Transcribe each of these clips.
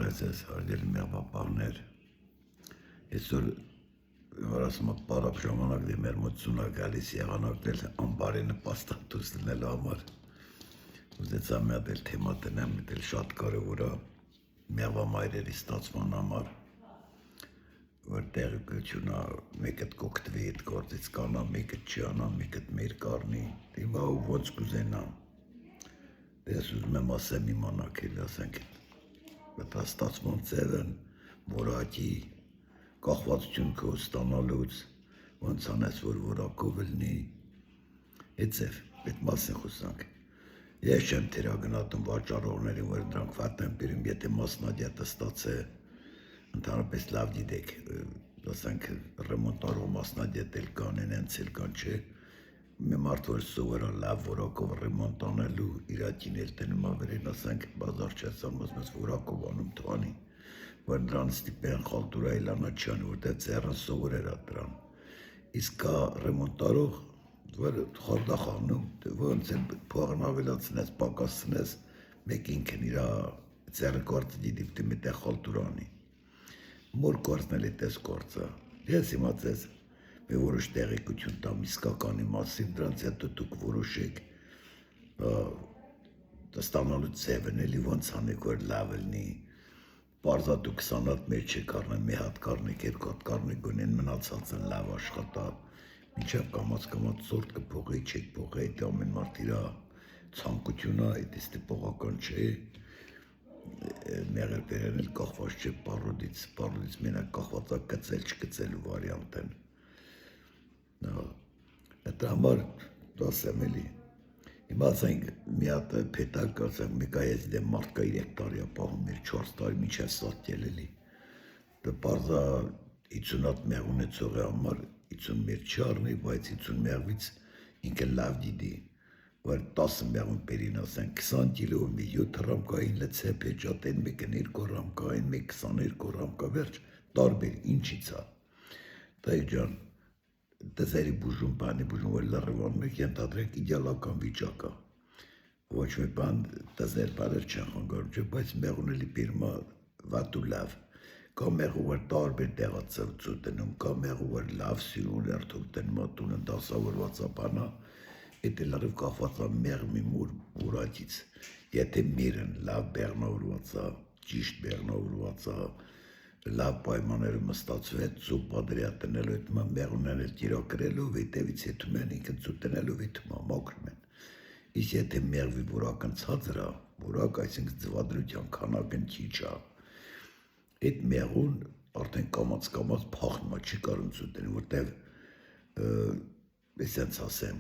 Բարեձեզ, հարգելի մեղվապահներ, այսօր ասում եմ պարապ ժամանակ մեր մոտ ծունա գալիս եղանակներ ամբարի նպաստատուս լինելու համար ուզեցա մի հատ էլ թեմա տնեմ, էլ շատ կարևոր է մեղվամայրերի ստացման համար, որ տեղեկություն է, մեկը կօգտվի այդ գործից կանա, մեկը չի անա, մեկը մեր կառնի, հիմա ու ոնց կուզենա, ես ուզում եմ ասեմ իմանաք էլ ասենք ստացման ձևն, որակի կախվածություն քո ստանալուց, ոնց անես, որ որակով լինի, այդ ձև, այդ մասին խոսանք։ Ես չեմ թերագնահատում վաճառողներին, որ դրանք վատ են բերում, եթե մասնագետը ստացե, ընդհանրապես լավ գիտեք, ասենք ռեմոնտարող մասնագետ էլ կան, հենց էլ կան, չէ, մի մարդ որ սովորա լավ որակով ռեմոնտ անելու, իր ատին էլ տնում ավերին, ասենք բազար չեսան, ասում որակով անում թվանի, որ նրան ստիպեն խալտուրա իլանա չան, որտեղ ձեռն սովորեր է դրան։ Իսկ կա ռեմոնտարող, որ խարդախ անում, ոնց էլ փողն ավելացնես, պակասնես, մեկ ինքն իր ձեռը գործը դիտի միտեղ խալտուրա անի։ Մոր գործն էլ էտես գործը։ Ես հիմա ձեզ մի որոշ տեղեկություն տամ իսկականի մասին, դրանց հետո դուք որոշեք ստանալու ձևն էլի ոնց անեք, որ լավ լինի։ Պարզա դու 20 հատ մեր չեք առնեն, մի հատ կառնեք, երկու հատ կառնեք, գոնեն մնացածը լավ աշխատա, մինչև կամաց ծորդ կփողի, չեք փողի, այդ ամեն մարդ իր ցանկությունը, այդ ստիպողական չէ, մեղր բերեն էլ կախված չէ պարոդից մենակ կախված է գծել չգծելու վարիանտ են։ Այդ համար դասեմ էլի։ Հիմա ասենք մի հատ փետակ, ասենք մեկ այս դեմ մարդկա 3 տարի է պահում, մեր 4 տարի մինչև սատկել էլի։ Դա պարզա 50 հատ մեղ ունեցողի համար 50 մեղ չի առնի, բայց 50 մեղվից ինքը լավ դիտի, որ 10 մեղուն բերին, ասենք 20 կիլո, մի 7 ռամկային լցե պեջատեն, մեկը 2 ռամկային, մեկ 22 ռամկա վերջ, տարբեր, ինչից է։ Դա ջան, դզերի բուժում, բանի բուժում, որ լրվան մեկ ենթադրենք իդեալական վիճակ է։ Ոչ մի բան դզեր բարեր չեն խանգարում, չէ, բայց մեղուն էլի բերմա վատ ու լավ։ Կա մեղու, որ տարբեր տեղացրծու տնում, կա մեղու, որ լավ սիրուն երթով տնում, տունը դասավորված է բանա, այդ էլ լրիվ կախված է մեղմի մուրակից։ Եթե միրն լավ բեղնավորված է, ճիշտ բեղնավորված է, լավ պայմաններում ստացվեց, ծու պատրիա տնելու հետ մեղունեն էլ կիրակրելով, հետևից հետում են ինքն ծու տնելով հետում մոքրում են։ Իսկ եթե մեղվի որակն ցածր է, որակ այսինքն ձվադրության քանակն քիչ է, այդ մեղուն արդեն կամաց փախնում է, չի կարում ծու տնի, որտեղ այսպես ասեմ,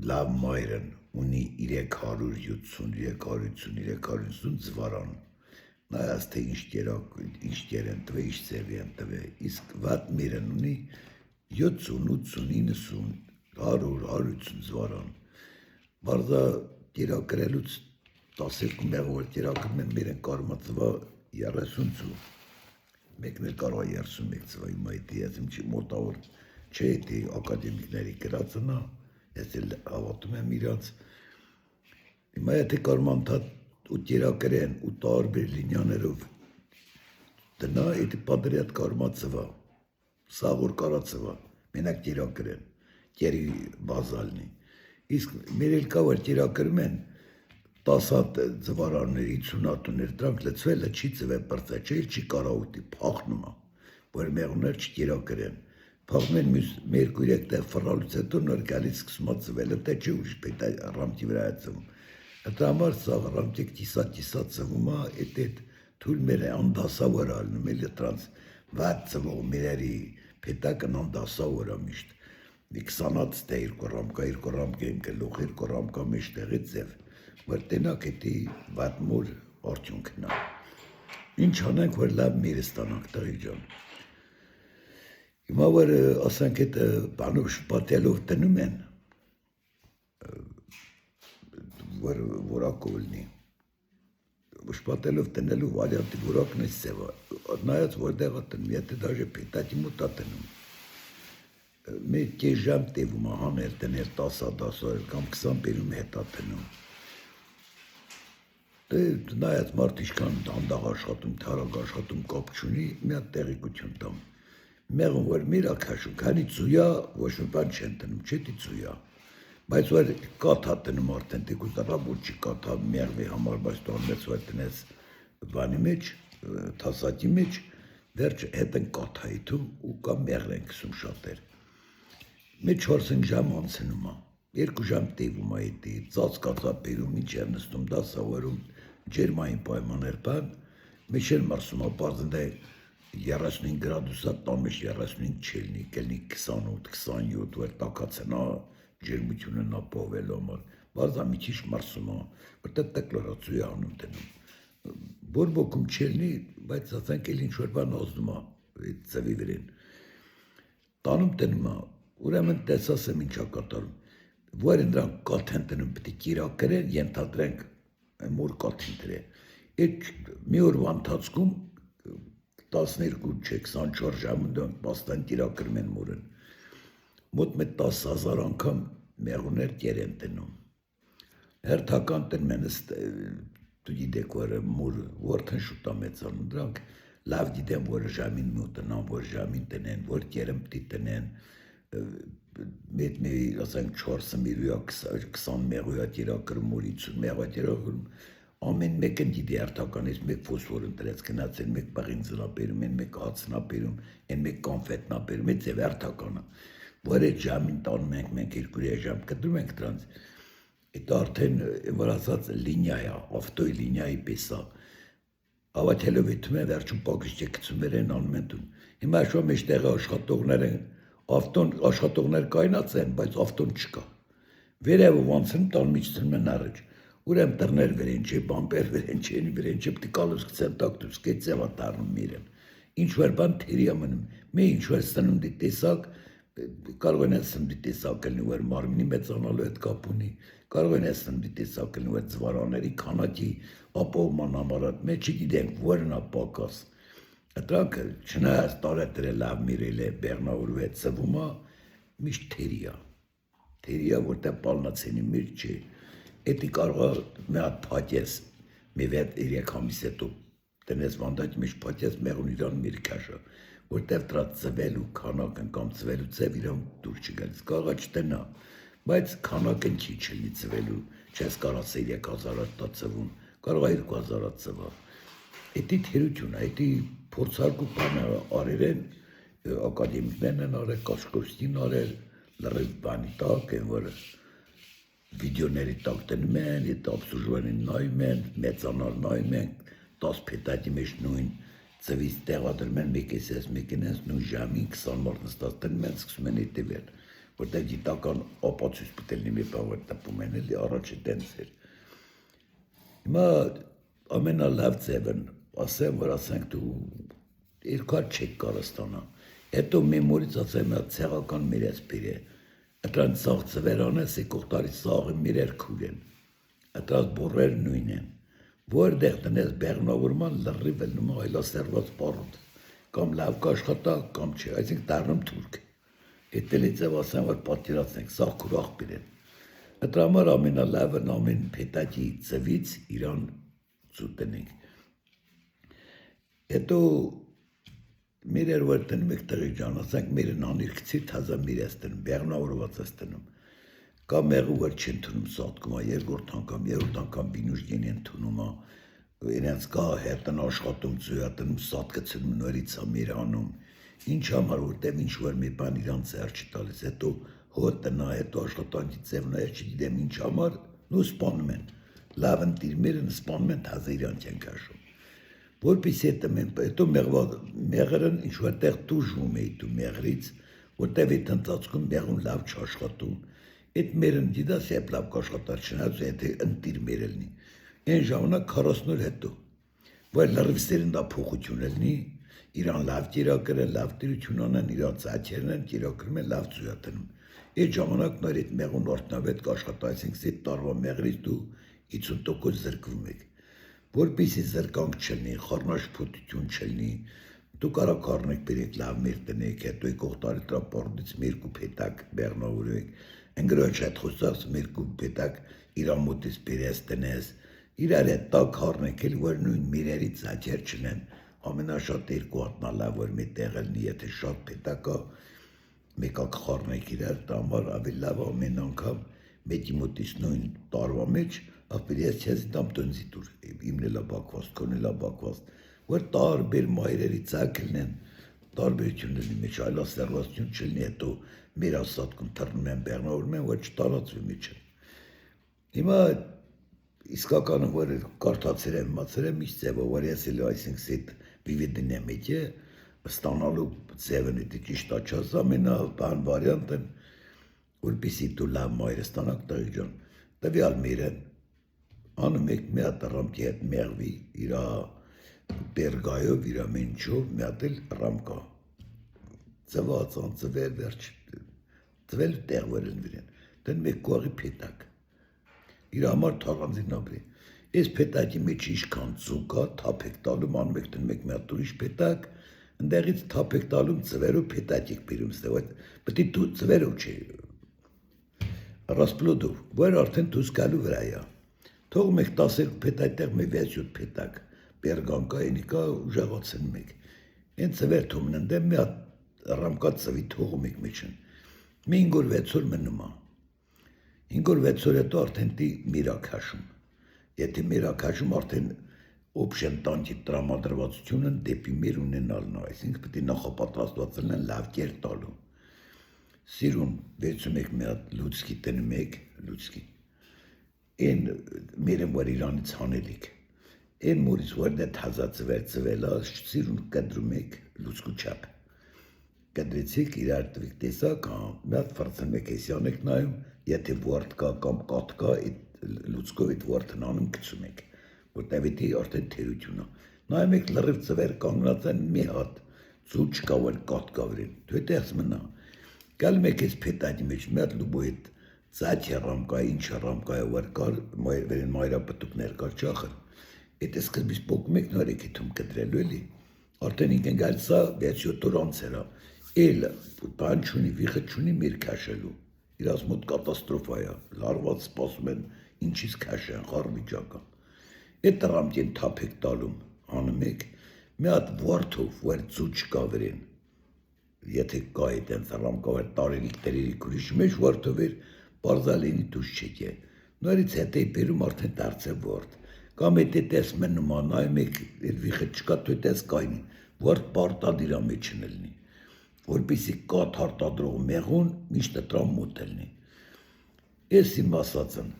լավ մայրն ունի 350 ձվարան, նայած թե ինչ կեր են տվե, ինչ ձևի են տվե, իսկ վատ միրն ունի 70, 80, 90, 100 ձվարան, բարձա տիրակրելուց 12 մեղը, որ տիրակրում են մեր են կարում է ծվա 30 ծու, մեկն էլ կարող է 31 ծվա, հիմա էտի ես իմ չի մոտավոր չէ էտի ակադեմիկների գրածն է, ես էլ հավատում եմ իրանց, հիմա եթե կարում անդատ ու տիրակրեն ու տարբեր լինյաներով տնա, էտի պատրիատ կարում է ծվա, սա որ կարա ծվա, մենակ տիրակրեն, կերի բազալնի, իսկ մեր էլ կա, որ տիրակրում են 10 հատ ձվարաններ, 50 հատուներ, դրանք լծվելը չի ծվե պրծե, չէ, չի կարա ուտի, փախնում է, որ մեղուներ չտիրակրեն, փախնում են մեր 2-3 տեղ ֆռալուց հետո նոր գալից սկսում է ծվելը, թե չի ուրիշ պետ ռամտի վրա է ծվում, այդ համար սա ռամտիկ տիսա ծվում է, այդ թույլ մեր անդասավոր ալնում, էլի տրանց վատ ծվող մերերի պետակն անդասավոր է միշտ, մի 20 հատ ստե 2 ռամկա իմ գլուխ, 2 ռամկա մեջտեղի ձև, որ տենակ էտի վատ մոր արդյունքն է։ Ինչ անենք, որ լավ միր ստանանք տղի ջան։ Հիմա որ ասենք այդ բանով շպատելով տնում են, որ որակով լինի, շպատելով տնելու վարիանտի որակն է սևա, նայած որտեղ է տնում, եթե դաժե պետակի մոտ է տնում, մեր կես ժամ տևում է հանել տնել 10 կամ 20 բերում հետ է տնում, Դե նայած մարդ ինչքան դանդաղ աշխատում, թարակ աշխատում կապ չունի, մի հատ տեղեկություն տամ։ Մեղուն որ միրա քաշում, քանի ծույա ոչ մի բան չեն տնում, չէ՞ դի ծույա։ Բայց որ կաթա տնում արդեն դիգու դրա որ չի կաթա մեղվի համար, բայց տոնից որ տնես բանի մեջ, թասակի մեջ, վերջ հետ են կաթայի թում ու կա մեղր են քսում շատեր։ Մի 4-5 ժամ անցնում է, 2 ժամ տևում է դի, ծածկածա բերում, ինչ է նստում, դասավորում, ջերմային պայմաններ բան, մեջեր մարսում է, պարզն է 35 գրադուսա, տան մեջ 35 չելնի, կելնի 28-27, որ տակացնա, ջերմությունն ապահովել համար, բարձա մի քիչ մարսում է, որտեղ տեկլորացու է անում տնում։ Բորբոքում չելնի, բայց ասենք էլ ինչ-որ բան ազդում է ծվի վրեն։ Տանում տնում է, ուրեմն տեսած եմ ինչա կատարում, որ նրանք կաթ են տնում, պետք է կիրակ գրեն, ենթադրենք մոր կաթին դրեն։ Այդ մի օրվա ընթացքում 12 չէ 24 ժամում դրանք պաստան կիրակ գրում են մորն։ Մոտ մեկ 10,000 անգամ մեղուներ կեր են տնում։ Հերթական տնում են դու գիտեք որ մոր որթն շուտ է մեծանում, դրանք լավ գիտեն որ ժամին մի տնան, որ ժամին տնեն, որ կերեմ պիտի տնեն, մի ասենք 4 միլիա 20 մեղույա կիրակ գրում, 50 մեղույա կիրակ գրում, ամեն մեկն գիտի հերթականից մեկ ֆոսֆոր ընտրեց գնաց են մեկ բաղինձն ապերում են, մեկ հացն ապերում, են մեկ կոնֆետն ապերում, այդ ձև հերթականը, որ այդ ժամին տանում ենք մենք 2 ժամ կտրում ենք դրանց, այդ արդեն որ ասած լինիա է, ավտոյի լինիայի պես է, ավաթելով եթում են վերջում պակիշ կցում են անում են տուն, հիմա շո մեջտեղը աշխատողներ են, ավտոն աշխատողներ կայնած են, բայց ավտոն չկա, վերևը ոնցն տան միջցնում են առաջ, ուրեմ տրներ վերեն չէ, բամպեր վերեն չէ, վերեն չէ, պտի կալուս կցեն տակտուս, կեցև ատարնում իրեն, ինչ-որ բան թերի ամնում, մի ինչ-որ սնունդի տեսակ, կարող են սնունդի տեսակ կլնի, որ մարմինի մեծանալու հետ կապ ունի, կարող են սնունդի տեսակ կլնի, որ ձվարաների քանակի ապահովման համար, մեջ չգիտենք, որն է պակաս, դրանք չնայած տարետրը լավ միրել է, բեղնավորու հետ ծվում է, միշտ թերի է, որտեղ պալնացենի միր չէ, Էդի կարող է մի հատ պատես, մի 3 ամիս հետո տնես վանդակի մեջ պատես մեղուն իրան միր քաշը, որտեղ դրա ծվելու քանակն կամ ծվելու ձև իրան դուր չգալիս, կարող է չտնա, բայց քանակն չի չլինի ծվելու, չես կարող 3000 տա ծվում, կարող է 2000 ծվա, էդի թերություն է, էդի փորձարկու բանը արել են, ակադեմիկներն են արել, Կաշկովսկին արել, լրիվ բանի տակ են, որ վիդեոների տակ տնում են, այդ աբսուժվանին նայում են, մեծանալ նայում են, 10 փետակի մեջ նույն ծվից տեղադրում են, մեկին ես նույն ժամին 20 մարդ նստած տնում են, սկսում են հետևել, որտեղ գիտական ապացույց պետք է լինի մի բան, որ տպում են, էլի առաջը տենց էր։ Հիմա ամենալավ ձևն, ասեմ, որ ասենք դու երկար չեք կարող ստանա, հետո մեմորից ասեմ, ցեղական մեր էսպիր է, Ատրանց սաղ ծվերան է, սեկող տարի սաղը միրեր քուր են, ատրանց բորեր նույն են, որդեղ տնես բեղնավորման լրիվ էլնում այլասերված պարոտ, կամ լավ կաշխատա, կամ չէ, այսինք դարնում թուրք, հետելի ձև ասեմ, որ պատիրացնենք, սաղ քուր աղբիր են, ատրամար ամենալավն ամեն պետակի ծվից իրան ծուտնենք, հետո Միրեր որ տնում եք տղի ջան, ասենք միրն անիրքցի թազա միր ես տնում, բեղնավորված ես տնում, կամ մեղու որ չեն թնում սատկում, երկրորդ անգամ բինուժգին են թնում, իրենց կա հետն աշխատում ծույատնում, սատկցնում նորից է միր անում, ինչ համար որտև ինչ որ մի բան իրանց էր չի տալիս, հետո հոտ տնա, հետո աշխատանքի ձևն էր չգիտեմ ինչ համար, նու սպանում են, լավ ընտիր միրն սպանում են թազա իրանք են կաշում, որպիսի հետո մեղրն ինչ-որ տեղ տուժվում էի դու մեղրից, որտև այդ ընթացքում մեղուն լավ չաշխատում, այդ մերն գիտաս եբ լավ կաշխատար չնայած եթե ընտիր մերելնի, այն ժամանակ 40 օր հետո, որ լրիվ սերնդա փոխություն ելնի, իրան լավ կիրակրել, լավ տիրություն անեն, իրան ծաչերն են կիրակրում են, լավ ծույատնում, այդ ժամանակ նոր այդ մեղուն օրտնավետ կաշխատա, այսինք սետ տարվա մեղրից դու 50% զրկվում եք, որպիսի զրկանք չլնի, խառնաշփոթություն չլնի, դու կարող կառնեք բերեք լավ մեր տնեք, հետո եկող տարի տրապորդից մերկու փետակ բեղնավորեք, ընգրոջ հետ խոսած մերկու փետակ իրան մոտից բերես տնես, իրար հետ տակ խառնեկել, որ նույն միրերի ծաչեր չնեն, ամենաշատ 2 հատնա լավ որ մի տեղ լինի, եթե շատ պետակ է, մեկակ խառնեք իրար, դա համար ավելի լավ ամեն անգամ մեկի մոտից նույն տարվա մեջ, ապր ես չես դամ տնձի դուր, իմն էլա բակված, քոն էլա բակված, որ տարբեր մայրերի ծակ լինեն, տարբերություն լինի մեջ, այլասերվածություն չլինի, հետո մեր ասատքում թռնում են, բեղնավորում են, որ չտարածվի միջը։ Հիմա իսկականը, որ կարդացել եմ, մացել եմ իշ ձևը, որ ես էլ այսինքն սետ վիվեդին եմ էջը, ստանալու ձևն էդի ճիշտ աչած, ամենաբան վարյանտն, որպիսի դու լավ մայր ստանաք տղի ջան, տվյալ միրեն, անում եք մի հատ ռամքի հետ մեղվի, իրա բերգայով, իրա մենչով, մի հատ էլ ռամկա, ծված, անծվել, վերջ, ծվել տեղ որ են վիրեն, դեն մեկ կողի պետակ, իր համար թաղանձին ապրի, ես պետակի մեջ իշքան ծուկա, թապեք տալում, անում եք դեն մեկ մի հատ ուրիշ պետակ, ընդեղից թապեք տալում ծվերով պետակ եք բիրում ստեղ, պտի դու ծվերով չի, ռասպլոդով, որ արդեն դուս գալու վրայա, թողում եք 12 պետակ տեղ մի 6-7 պետակ, բերգանկա ենիկա ուժաղացեն մեկ, են ծվեր թոմն ընդեմ մի հատ ռամկա ծվի թողում եք մեջն, մի 5 օր 6 օր մնում է, 5 օր 6 օր հետո արդեն դի միրաքաշում, եթե միրաքաշում արդեն օպշեն տանքի տրամադրվածությունը դեպի մեր ունենալն է, այսինքն պետք է նախապատրաստված լինեն լավ կեր տալու, սիրուն վերցում եք մի հատ լուցկի տնում եք, լուցկի, են մերեմ որ իրանից հանելիք, են մորից որ դետ հազածվեր ծվելա, սիրուն կդրում եք լուցկու չապ, կդրեցիք իրար տվիք տեսակ, մի հատ վրծն եք էսյան եք նայում, եթե վարդ կա կամ կատ կա, լուցկով այդ վարդն անում կծում եք, որտև էդի արդեն թերություն է, նայում եք լրիվ ծվեր կանգնած են մի հատ, ծու չկա որ կատ կա վրին, դու հետեղս մնա, գալում եք ես պետակի մեջ, մի հատ լուբո հետ ծաչ ռամկա, ինչ ռամկա է որ կար, վերին մայրապտուկներ կար չախր, այդ է սկզբից պոկում եք նոր եք եթում կդրելու էլի, արդեն ինքն գալ սա 6-7 օր անցերա, էլ բան չունի, վիխը չունի մեր քաշելու, իրաց մոտ կատաստրոֆա է, լարված սպասում են, ինչից քաշ են, խար վիճակա, այդ ռամկեն թապ եք տալում, անում եք, մի հատ վարդով, որ ծու չկա վրին, եթե կա այդ ենց ռամկա, որ տարերիք տերերիք ուրիշ մեջ վարդով էր, պարզալինի դուշ չեք է, նորից հետ էի բերում արդեն դարձե վարդ, կամ էդ է տես մնում անայում եք, այդ վիխը չկա, դու տես կայնի, վարդ պարտադիրա մեջ նլնի, որպիսի կատ հարտադրող մեղուն միշտ տրամ մոտ լինի, ես իմ ասացն,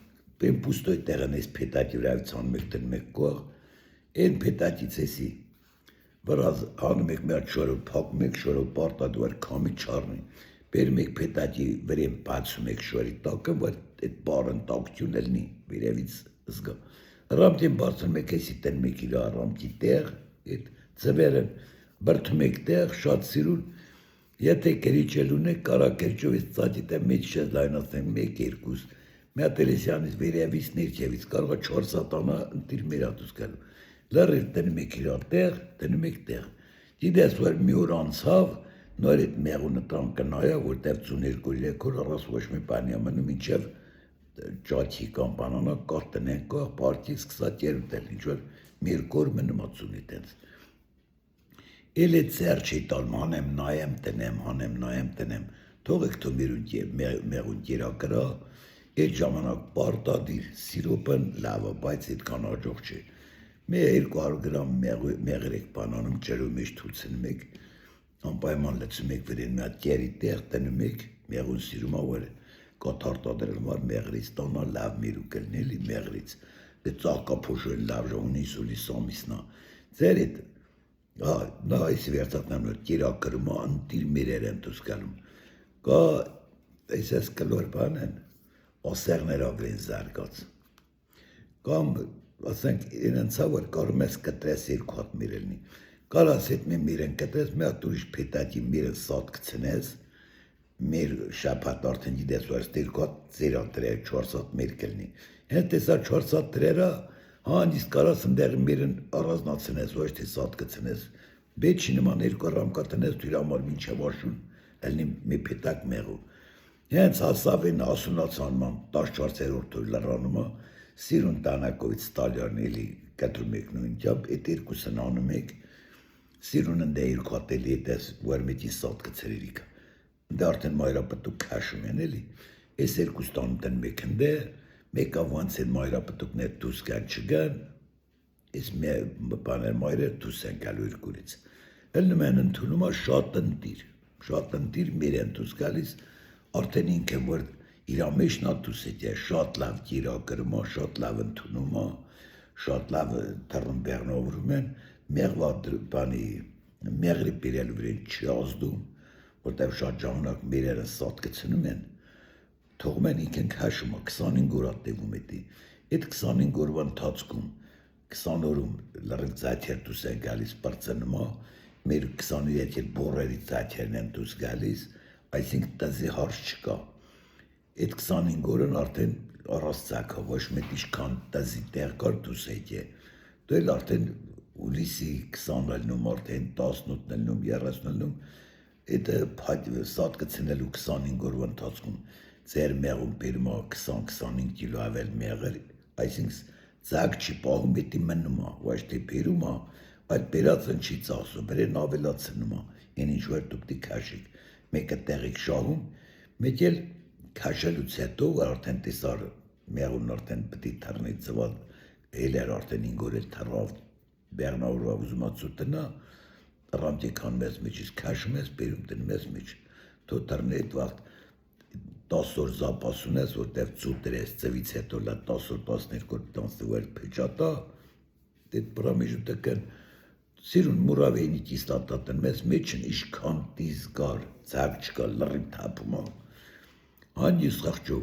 բեմ պուստոյ տեղն ես պետակի վրայվ ցանում եք դնում եք կող, են պետակից եսի, վրազ հանում եք մի հատ շորով, փակում եք շորով պարտադուար կամի չարնի, բերում եք պետակի վրեն բացում եք շորի տակը, որ այդ բարն տակություն լինի, վերևից զգա, ռամքին բարձում եք եսի տեն մեկ իր ռամքի տեղ, այդ ծվերն բրդում եք տեղ, շատ սիրուն, եթե կերիչել ունեք, կարակերճով ես ծատիտը մեջ չես լայնացնենք մեկ երկուս, մի հատ էլեսյանից վերևից ներքևից կարող է 4 սատանա ընտիր մեր հատուս գալու, լրիվ տնում եք իր տեղ, տնում եք տեղ, գիտես որ մի օր անցավ, նոր այդ մեղունը տան կնայա, որտեղ 52-3 օր առած ոչ մի բանի ամնում ինչև ճաչի կամ բանանա կար տնեն կող, պարտի սկսած երուտ էլ, ինչ որ մի երկու օր մնում ածունի տենց, էլ էդ ծեր չի տալմ, հանեմ, նայեմ, տնեմ, թող եք թո մեղուն կերակրա, այդ ժամանակ պարտադիր սիրոպն լավը, բայց այդքան աջող չի, մի 200 գրամ մեղրեք բանանում ջրու մեջ թուլցնում եք, անպայման լցում եք վրեն մի հատ կերի տեղ տնում եք, մեղուն սիրում որ կաթարտադրել որ մեղրից տանա լավ միրուկ կլնելի մեղրից, դե ծաղկափոշոյ լավ ժողնիս ուլիս ամիսնա, ձեր էդ, նա այսի վերցատնամ նոր կերակրում անտիր միրեր են դուս գալում, կա այս ես կլոր բան են, ասեղներով են զարգաց, կամ ասենք իրենցա որ կարում ես կտրես 2 հատ միրելնի, կարաս հետ մեր են կտրես, մի հատ ուրիշ պետակի միրը սատ կցնես, մեր շապատ արդեն գիտես որ 2 հատ ծերա տրեր 4 հատ մեր կլնի, հենց տեսա 4 հատ տրերա, հանիսկ կարաս ընդեղ միրն առանձնացնես, ոչ թե սատ կցնես, բեչի նման 2 ռամկա տնես դու իր համար մինչև աշուն, ելնի մի պետակ մեղու, հենց հասավ են ասունաց անման 14-րդ օր լրանումը, Սիրուն տանակովից ստալյարն էլի կտրում եք նույնությամբ, էդ երկուսն անում եք, սիրուն ընդ է երկու հատելի էդ ես, որ մեջի սատկը ծրերիք, ընդ արդեն մայրապտուկ քաշում են էլի, ես երկուս տանուտ են մեկ ընդ է, մեկա ոնց են մայրապտուկն է դուս կան չգան, ես բաներ մայրեր դուս են գալու երկուրից, ելնում են ընդունում է շատ ընտիր մեր են դուս գալիս, արդեն ինքն որ իրա մեջն ատուս է շատ լավ գիրակրում է, շատ լավ ընդունում է, շատ լավ թռում բեղնովրում են, մեղվա բանի, մեղրի պիրելու վրեն չի ազդում, որտև շատ ժամանակ մերերը սատ կցնում են, թողում են ինքն քաշում է, 25 օր ատևում էդի, այդ 25 օրվա ընթացքում, 20 օրում լրիվ ծայթեր դուս են գալիս պրծնում է, մեր 27 էլ բորերի ծայթերն են դուս գալիս, այսինքն տզի հարց չկա, այդ 25 օրն արդեն առած ծակը, ոչ մետ իշքան տզի տեղ կար դուս հետ է, դու էլ արդեն ուլիսի 20 ելնում, արդեն 18 ելնում, 30 ելնում, այդ սատ կցնելու 25 օրվա ընթացքում, ձեր մեղում բերում է 20-25 կիլո ավել մեղր, այսինքն ծակ չի պահում, էդի մնում է, ոչ թե բերում է, այդ բերածն չի ծախսում, բրեն ավելացնում է, են ինչ որ դուք դի քաշիկ, մեկը տեղիք շահում, մեկ էլ քաշելուց հետո արդեն տեսար մեղուն արդեն պտի թռնի ծված, էլ էր արդեն 5 օր էլ թռավ, բեղնավորվա ուզումացու տնա, ռամտի կան մեզ մեջ, իսկ քաշում ես, բերում տնի մեզ մեջ, թո թռնի այդ վաղտ 10 օր զապաս ունես, որտև ծուտր ես ծվից հետո լա 10 օր, 12 օր, 10 օր փեչատա, դետ պրամիժուտը կն, սիրուն մուրավեյնի կիստատատն մեզ մեջն իշքան տիզ գար, ծակ չկա, լրիվ թապում է, հանջիս խաղճով,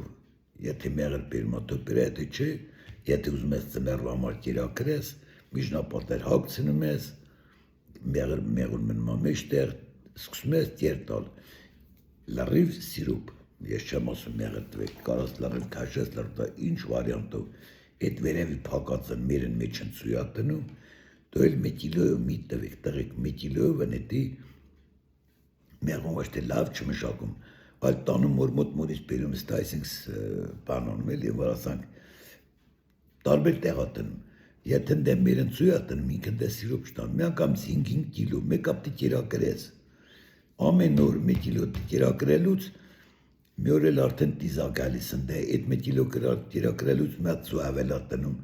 եթե մեղր բերում է, թո բրա եթե չէ, եթե ուզում ես ծմերվա համար կիրակրես, միջնապատեր հագցնում ես, մեղուն մնում է մեջտեղ, սկսում ես տեր տալ, լրիվ սիրուպ, ես չեմ ասում մեղր տվեք, կարաս լրիվ քաշես, լրիվ ինչ վարիանտով, այդ վերևի փակածն մերն մեջ են ծույատնում, դու էլ 1 կիլոյով մի տվեք, տղեք 1 կիլոյով ընետի մեղուն ոչ թե լավ չմշակում, այլ տանում մորմոտ-մորից բերում ստա, այսինքն բանանում էլ և վարասանք տարբեր տեղատնում, եթե դե մերն ծույատնում, ինքն դե սիրոպ չտան, մի անգամ 5 կիլո, մեկ ապտի կերակրես, ամեն օր 1 կիլո կերակրելուց, մի օր էլ արդեն տիզա գալիս ընդե, այդ 1 կիլո կերակրելուց մեծ ծու ավելատնում,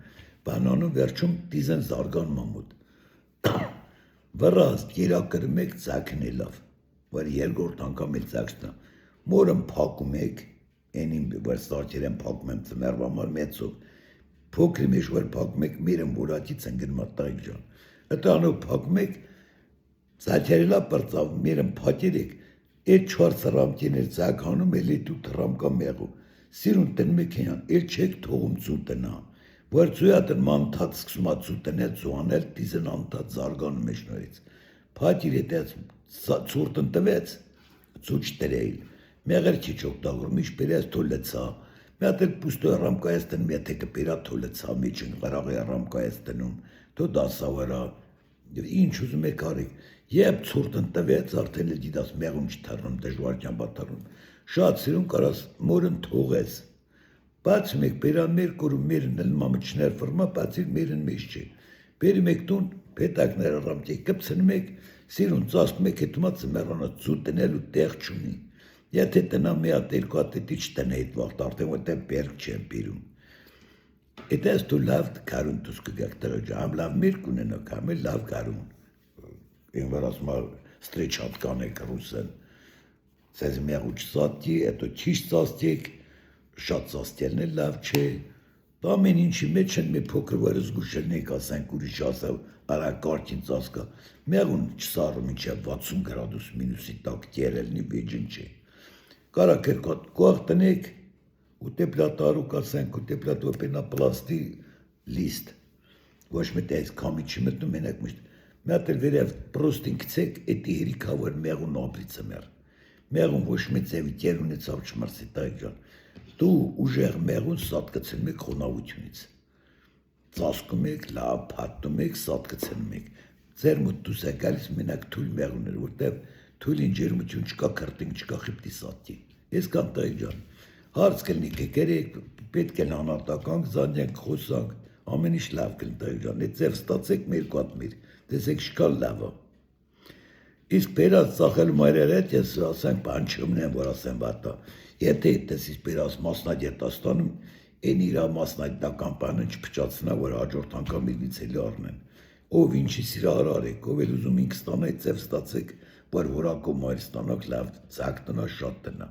բանանում վերջում տիզեն զարգան մամուտ, վրազ կերակրում եք ծակն է լավ, որ երկորդ անգամ էլ ծակստա, մորն փակում եք, ենին որ սարքեր են փակում եմ ծմերվա մար մեծով, փոքրի մեջ որ փակում եք, միրն որակից են գնում ատայք ժան, այդ անով փակում եք, ծակերը լավ պրծավ, միրն փակեր եք, այդ 4 ռամքին էլ ծակ հանում, էլ էդ 8 ռամկա մեղու, սիրուն տնում եք հյան, էլ չեք թողում ծու տնա, որ ծույատն մանթած սկսում է ծու տնել ծուանել, տիզն անթած զարգանում է շնորից, փակիր էդ ծուրտն տվեց, ծու չտրեիլ, մեղր քիչ օգտագործում, ինչ բերես թո լցա, մի հատ էլ պուստո ռամկա ես տնում, եթե կբերա թո լցա, միջին վրաղի ռամկա ես տնում, թո դասավարա, ինչ ուզում եք արեք, երբ ծուրտն տվեց, արդեն էլ դիտաս մեղում չթռնում, դժվարքյան բաթռնում, շատ սիրուն կարաս մորն թողես, բացում եք բերա մեր կորում մերն էլ մամիչներ վրմա, բացիր մերն մեջ չէ, բերում եք տուն, պետակները ռամկեք կպցնում եք, սիրուն ծասկում եք հետումա ծմերանը ծու տնելու տեղ չունի, եթե տնա մի հատ երկու հատ էդի չտնե այդ վաղտ արդեն որտեղ բերք չեն բերում, էդ ես դու լավ կարուն դուս կգակ տրոջը, համ լավ մերք ունենոք, համ էլ լավ կարուն, են որ ասում ստրեչատ կանեք ռուսեն, սեզ մեղու չծատի, հետո չիշ ծաստիեք, շատ ծաստելն էլ լավ չէ, ամեն ինչի մեջ են մի փոքր որ զգուշելնեիք ասենք ուրիշ ասավ արակարգին ծասկա, մեղուն չսարում ինչև 60 գրադուս մինուսի տակ կերելնի վեջին չէ, կարակ երկատ կող տնեք, ուտեպլատարուկ ասենք, ուտեպլատոպենա պլաստի լիստ, ոչ մետ այս կամի չի մտնում մենակ միշտ, մի հատ էլ վերև պրոստին կցեք, էդի հերիքա որ մեղուն ապրիցը մեր, մեղուն ոչ մեծ էվի կեր ունեցավ չմարսի տայք ժան, դու ուժեղ մեղուն սատկցնում եք խոնավությունից, ծասկում եք, լավ փատնում եք, սատկցնում եք, ձեր մոտ դուս է գալիս մենակ թույլ մեղուներ, որտև թույլին ջերմություն չկա, քրտինք չկա, խիպտի սատկի, ես կամ տայք ժան, հարց կլնի կերեք, պետք է անարտական զանյակ խոսանք, ամեն ինչ լավ կլինի ջան, այդ ձև ստացեք մեր կատմիր, տեսեք շկալ լավ է։ Իսկ բերած ծախել մայրեր հետ ես ասեմ բան չունեմ, որ ասեմ վատա։ Եթե այդտեսից բերած մասնագետ ստանում, այն իր մասնագիտական բանը չփչացնա, որ հաջորդ անգամ ինձ էլի առնեն։ Ով ինչի սիրահար արեք, ով էլ ուզում ինք ստանա, այդ ձև ստացեք, որ որակով մայր ստանաք լավ, ցակ տնա, շատ տնա։